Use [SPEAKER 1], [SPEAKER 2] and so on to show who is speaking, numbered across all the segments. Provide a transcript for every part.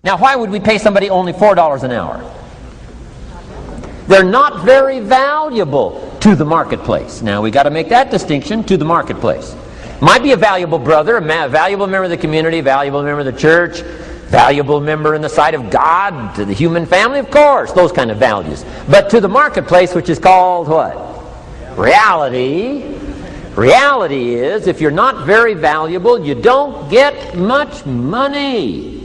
[SPEAKER 1] Now, why would we pay somebody only $4 an hour? They're not very valuable to the marketplace. Now, we got to make that distinction, to the marketplace. Might be a valuable brother, a valuable member of the community, a valuable member of the church, valuable member in the sight of God, to the human family, of course, those kind of values. But to the marketplace, which is called what? Reality. Reality is, if you're not very valuable, you don't get much money.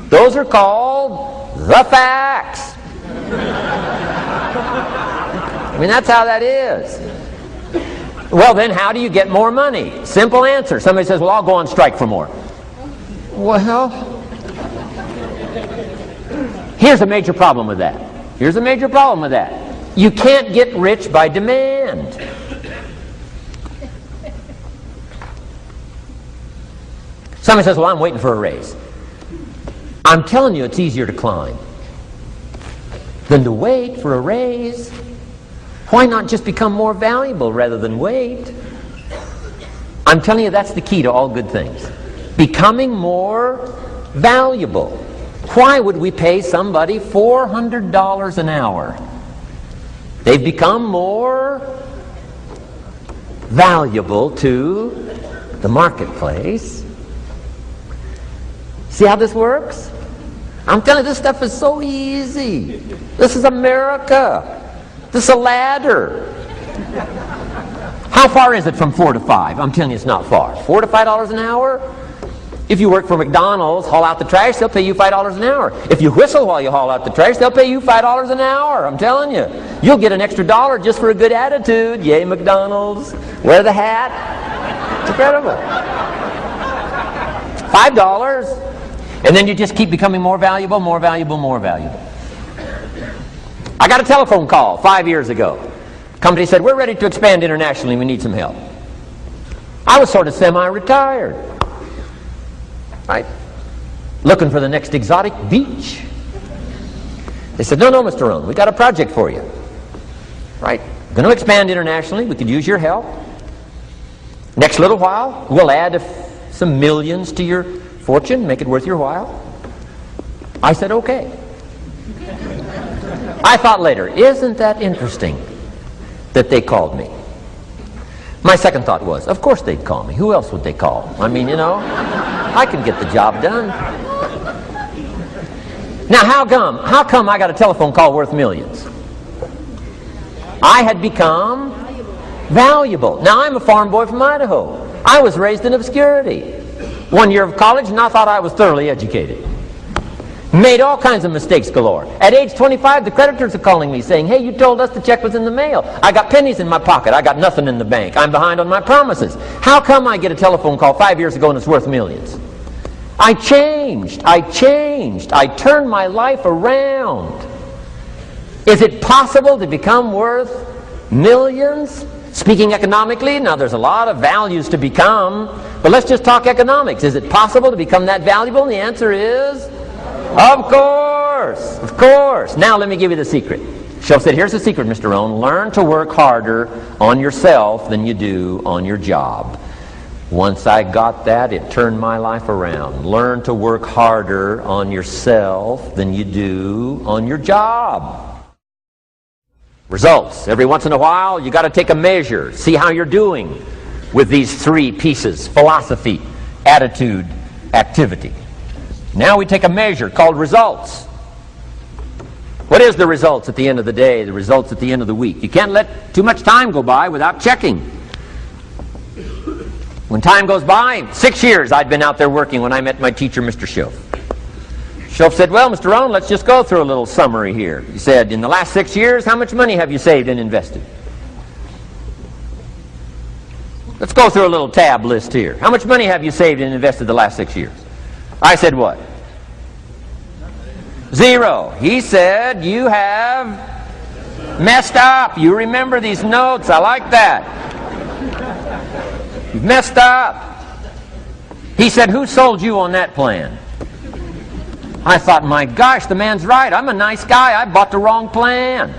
[SPEAKER 1] Those are called the facts. I mean, that's how that is. Well, then, how do you get more money? Simple answer. Somebody says, well, I'll go on strike for more. Well, here's a major problem with that. Here's a major problem with that. You can't get rich by demand. Somebody says, well, I'm waiting for a raise. I'm telling you, it's easier to climb than to wait for a raise. Why not just become more valuable rather than wait? I'm telling you, that's the key to all good things. Becoming more valuable. Why would we pay somebody $400 an hour? They've become more valuable to the marketplace. See how this works? I'm telling you, this stuff is so easy. This is America. This is a ladder. How far is it from 4 to 5? I'm telling you, it's not far. $4 to $5 an hour? If you work for McDonald's, haul out the trash, they'll pay you $5 an hour. If you whistle while you haul out the trash, they'll pay you $5 an hour. I'm telling you. You'll get an extra $1 just for a good attitude. Yay, McDonald's. Wear the hat. It's incredible. $5. And then you just keep becoming more valuable, more valuable, more valuable. I got a telephone call 5 years ago. Company said, we're ready to expand internationally. We need some help. I was sort of semi-retired. Right? Looking for the next exotic beach. They said, no, Mr. Rohn, we got a project for you. Right? Going to expand internationally. We could use your help. Next little while, we'll add some millions to your fortune, make it worth your while. I said, okay. I thought later, isn't that interesting that they called me? My second thought was, of course they'd call me. Who else would they call? I mean, you know, I can get the job done. Now, how come I got a telephone call worth millions? I had become valuable. Now, I'm a farm boy from Idaho. I was raised in obscurity. 1 year of college, and I thought I was thoroughly educated. Made all kinds of mistakes galore. At age 25, the creditors are calling me saying, hey, you told us the check was in the mail. I got pennies in my pocket. I got nothing in the bank. I'm behind on my promises. How come I get a telephone call 5 years ago and it's worth millions? I changed. I turned my life around. Is it possible to become worth millions? Speaking economically, now there's a lot of values to become, but let's just talk economics. Is it possible to become that valuable? And the answer is, of course, of course. Now let me give you the secret. Shelf said, here's the secret, Mr. Rohn. Learn to work harder on yourself than you do on your job. Once I got that, it turned my life around. Learn to work harder on yourself than you do on your job. Results. Every once in a while, you got to take a measure. See how you're doing with these three pieces: philosophy, attitude, activity. Now we take a measure called results. What is the results at the end of the day, the results at the end of the week? You can't let too much time go by without checking. When time goes by, 6 years I'd been out there working when I met my teacher, Mr. Shelf. Shelf said, well, Mr. Rohn, let's just go through a little summary here. He said, in the last 6 years, how much money have you saved and invested? Let's go through a little tab list here. How much money have you saved and invested the last 6 years? I said, what? 0. He said, you have messed up. You remember these notes. I like that. You've messed up. He said, who sold you on that plan? I thought, my gosh, the man's right. I'm a nice guy. I bought the wrong plan.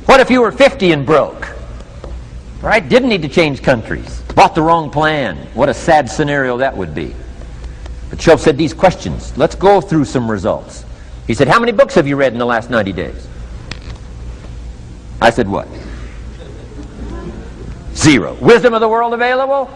[SPEAKER 1] What if you were 50 and broke? Right? Didn't need to change countries. Bought the wrong plan. What a sad scenario that would be. But Shoaib said these questions. Let's go through some results. He said, how many books have you read in the last 90 days? I said, what? 0. Wisdom of the world available?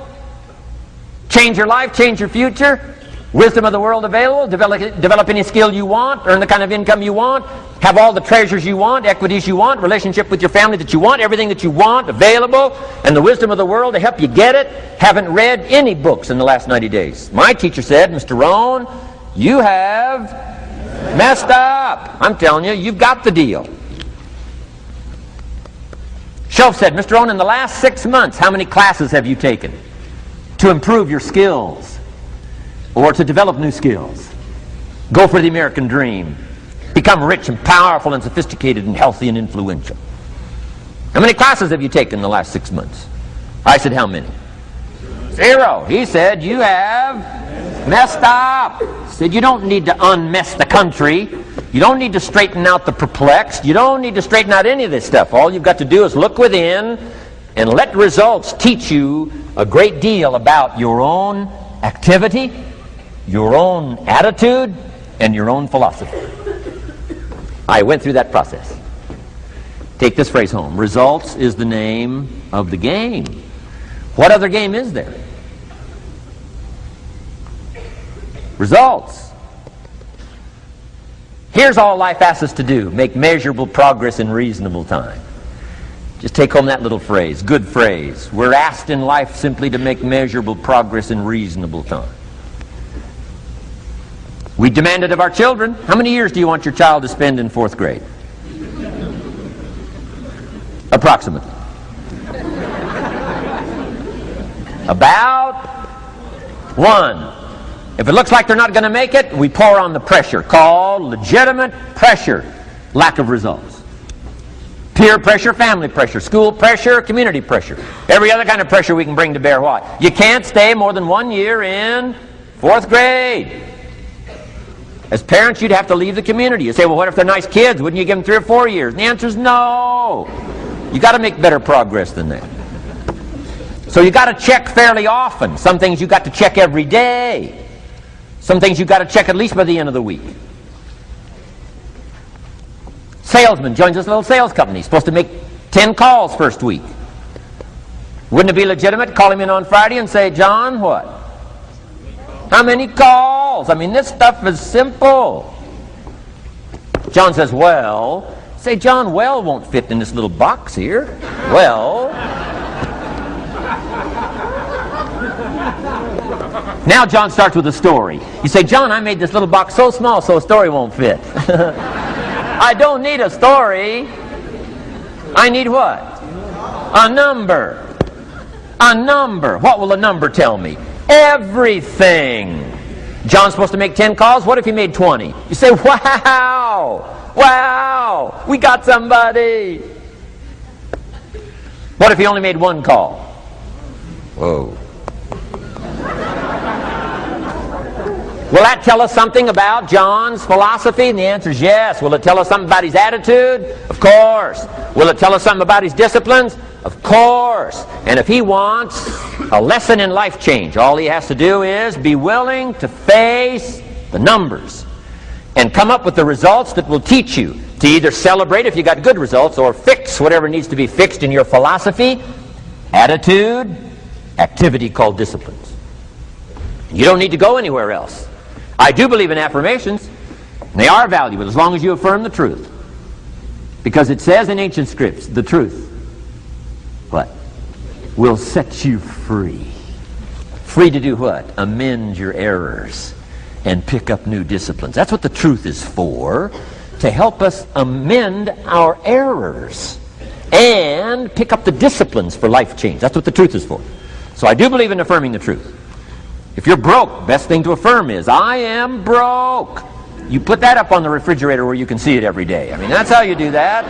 [SPEAKER 1] Change your life, change your future? Wisdom of the world available? Develop any skill you want? Earn the kind of income you want? Have all the treasures you want? Equities you want? Relationship with your family that you want? Everything that you want available? And the wisdom of the world to help you get it? Haven't read any books in the last 90 days. My teacher said, Mr. Rohn, you have messed up. I'm telling you, you've got the deal. Shoaib said, Mr. Rohn, in the last 6 months, how many classes have you taken to improve your skills? Or to develop new skills? Go for the American dream. Become rich and powerful and sophisticated and healthy and influential. How many classes have you taken in the last 6 months? I said, how many? 0. He said, you have messed up. He said, you don't need to unmess the country. You don't need to straighten out the perplexed. You don't need to straighten out any of this stuff. All you've got to do is look within and let results teach you a great deal about your own activity, your own attitude, and your own philosophy. I went through that process. Take this phrase home. Results is the name of the game. What other game is there? Results. Here's all life asks us to do. Make measurable progress in reasonable time. Just take home that little phrase. Good phrase. We're asked in life simply to make measurable progress in reasonable time. We demand it of our children. How many years do you want your child to spend in 4th grade? Approximately. About 1. If it looks like they're not going to make it, we pour on the pressure, called legitimate pressure. Lack of results. Peer pressure, family pressure, school pressure, community pressure. Every other kind of pressure we can bring to bear. What? You can't stay more than 1 year in 4th grade. As parents, you'd have to leave the community. You say, well, what if they're nice kids? Wouldn't you give them 3 or 4 years? And the answer is no. You got to make better progress than that. So you got to check fairly often. Some things you got to check every day. Some things you got to check at least by the end of the week. Salesman joins this little sales company. He's supposed to make 10 calls first week. Wouldn't it be legitimate to call him in on Friday and say, John, what? How many calls? I mean, this stuff is simple. John says, well. Say, John, well won't fit in this little box here. Well. Now John starts with a story. You say, John, I made this little box so small so a story won't fit. I don't need a story. I need what? A number. A number. What will a number tell me? Everything. John's supposed to make 10 calls. What if he made 20? You say, wow, wow, we got somebody. What if he only made 1 call? Whoa. Will that tell us something about John's philosophy? And the answer is yes. Will it tell us something about his attitude? Of course. Will it tell us something about his disciplines? Of course. And if he wants a lesson in life change, all he has to do is be willing to face the numbers and come up with the results that will teach you to either celebrate if you got good results or fix whatever needs to be fixed in your philosophy, attitude, activity called disciplines. You don't need to go anywhere else. I do believe in affirmations. They are valuable as long as you affirm the truth. Because it says in ancient scripts, the truth, what? Will set you free. Free to do what? Amend your errors and pick up new disciplines. That's what the truth is for. To help us amend our errors and pick up the disciplines for life change. That's what the truth is for. So I do believe in affirming the truth. If you're broke, best thing to affirm is, I am broke. You put that up on the refrigerator where you can see it every day. I mean, that's how you do that.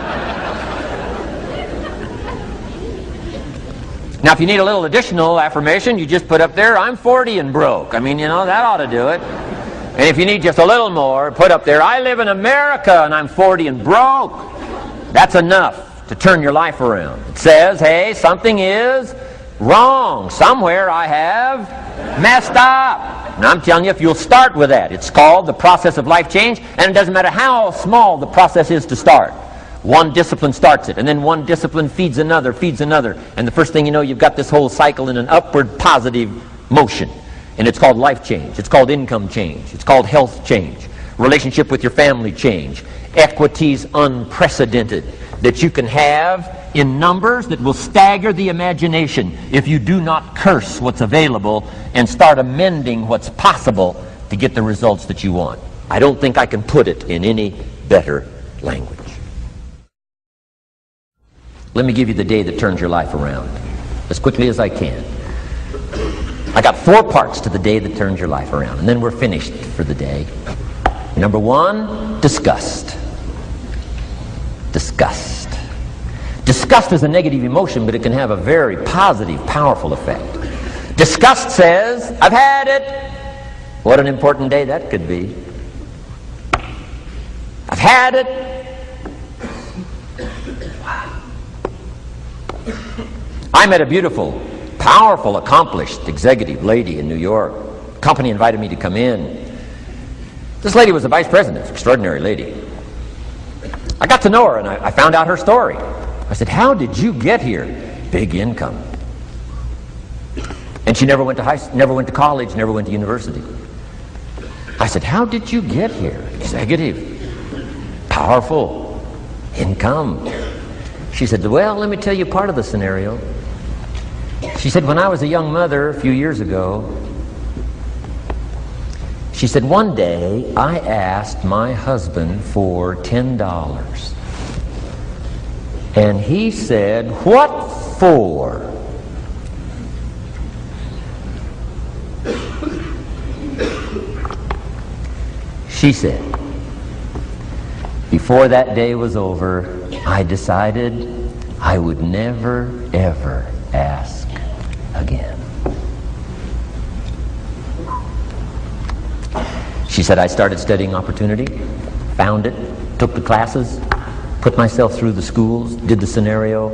[SPEAKER 1] Now, if you need a little additional affirmation, you just put up there, I'm 40 and broke. I mean, you know, that ought to do it. And if you need just a little more, put up there, I live in America and I'm 40 and broke. That's enough to turn your life around. It says, hey, something is wrong. Somewhere I have messed up. And I'm telling you, if you'll start with that, it's called the process of life change, and it doesn't matter how small the process is to start. One discipline starts it, and then one discipline feeds another, and the first thing you know, you've got this whole cycle in an upward positive motion. And it's called life change. It's called income change. It's called health change. Relationship with your family change. Equities unprecedented that you can have in numbers that will stagger the imagination if you do not curse what's available and start amending what's possible to get the results that you want. I don't think I can put it in any better language. Let me give you the day that turns your life around as quickly as I can. I got 4 parts to the day that turns your life around, and then we're finished for the day. Number 1, disgust. Disgust. Disgust is a negative emotion, but it can have a very positive, powerful effect. Disgust says, I've had it. What an important day that could be. I've had it. Wow. I met a beautiful, powerful, accomplished executive lady in New York. The company invited me to come in. This lady was a vice president, extraordinary lady. I got to know her and I found out her story. I said, how did you get here? Big income. And she never went to college, never went to university. I said, how did you get here? Executive, powerful, income. She said, well, let me tell you part of the scenario. She said, when I was a young mother a few years ago, she said, one day I asked my husband for $10. And he said, what for? She said, before that day was over, I decided I would never, ever ask again. She said, I started studying opportunity, found it, took the classes, put myself through the schools, did the scenario.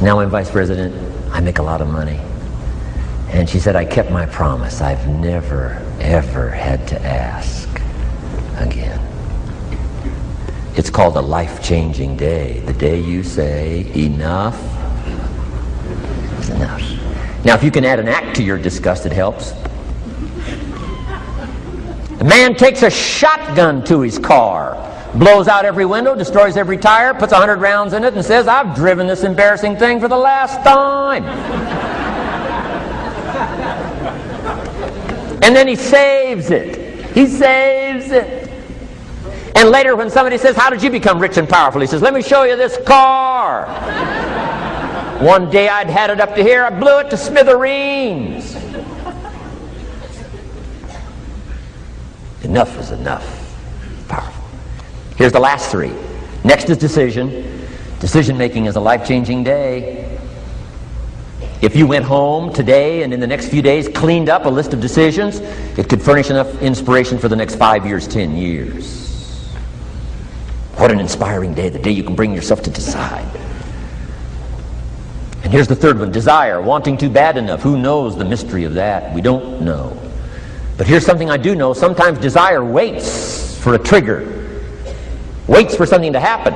[SPEAKER 1] Now I'm vice president. I make a lot of money. And she said, I kept my promise. I've never, ever had to ask again. It's called a life-changing day. The day you say, enough is enough. Now, if you can add an act to your disgust, it helps. A man takes a shotgun to his car, blows out every window, destroys every tire, puts 100 rounds in it, and says, I've driven this embarrassing thing for the last time. And then he saves it. He saves it. And later when somebody says, how did you become rich and powerful? He says, let me show you this car. One day I'd had it up to here, I blew it to smithereens. Enough is enough. Powerful. Here's the last 3. Next is decision. Decision making is a life-changing day. If you went home today and in the next few days cleaned up a list of decisions, it could furnish enough inspiration for the next 5 years, 10 years. What an inspiring day, the day you can bring yourself to decide. And here's the 3rd one, desire, wanting too bad enough. Who knows the mystery of that? We don't know. But here's something I do know. Sometimes desire waits for a trigger, waits for something to happen.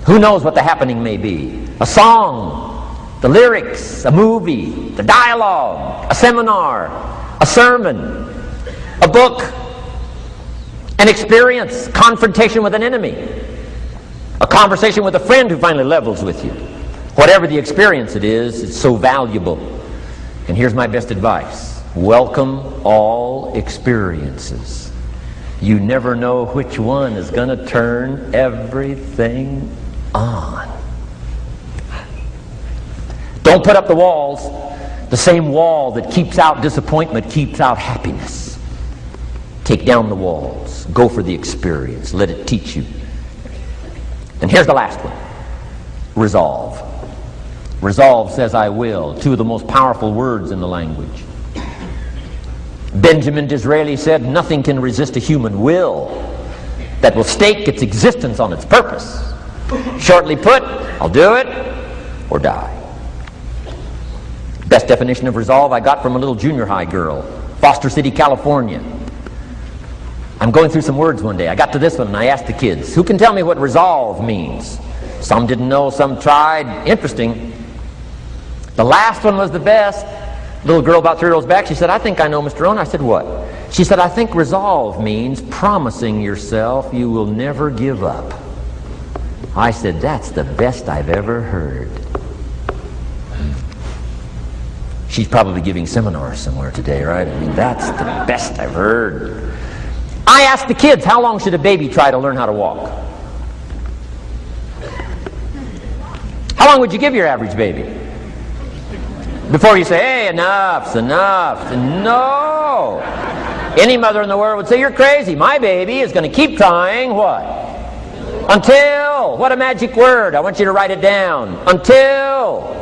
[SPEAKER 1] Who knows what the happening may be? A song, the lyrics, a movie, the dialogue, a seminar, a sermon, a book, an experience, confrontation with an enemy, a conversation with a friend who finally levels with you. Whatever the experience it is, it's so valuable. And here's my best advice. Welcome all experiences. You never know which one is going to turn everything on. Don't put up the walls. The same wall that keeps out disappointment keeps out happiness. Take down the walls. Go for the experience. Let it teach you. And here's the last one. Resolve. Resolve says I will. 2 of the most powerful words in the language. Benjamin Disraeli said, nothing can resist a human will that will stake its existence on its purpose. Shortly put, I'll do it or die. Best definition of resolve I got from a little junior high girl, Foster City, California. I'm going through some words one day. I got to this one and I asked the kids, who can tell me what resolve means? Some didn't know, some tried. Interesting. The last one was the best. Little girl about 3 rows back, she said, I think I know, Mr. Rohn. I said, what? She said, I think resolve means promising yourself you will never give up. I said, that's the best I've ever heard. She's probably giving seminars somewhere today, right? I mean, that's the best I've heard. I asked the kids, how long should a baby try to learn how to walk? How long would you give your average baby? Before you say, hey, enough's enough. No. Any mother in the world would say, you're crazy. My baby is going to keep trying what? Until. What a magic word. I want you to write it down. Until.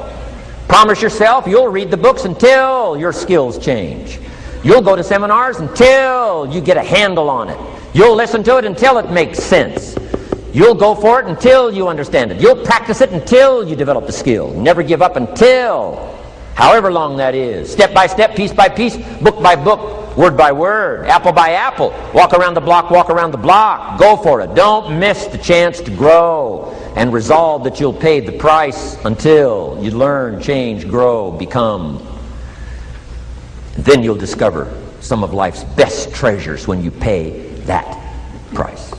[SPEAKER 1] Promise yourself you'll read the books until your skills change. You'll go to seminars until you get a handle on it. You'll listen to it until it makes sense. You'll go for it until you understand it. You'll practice it until you develop the skill. Never give up until, however long that is. Step by step, piece by piece, book by book, word by word, apple by apple. Walk around the block, walk around the block. Go for it. Don't miss the chance to grow. And resolve that you'll pay the price until you learn, change, grow, become. Then you'll discover some of life's best treasures when you pay that price.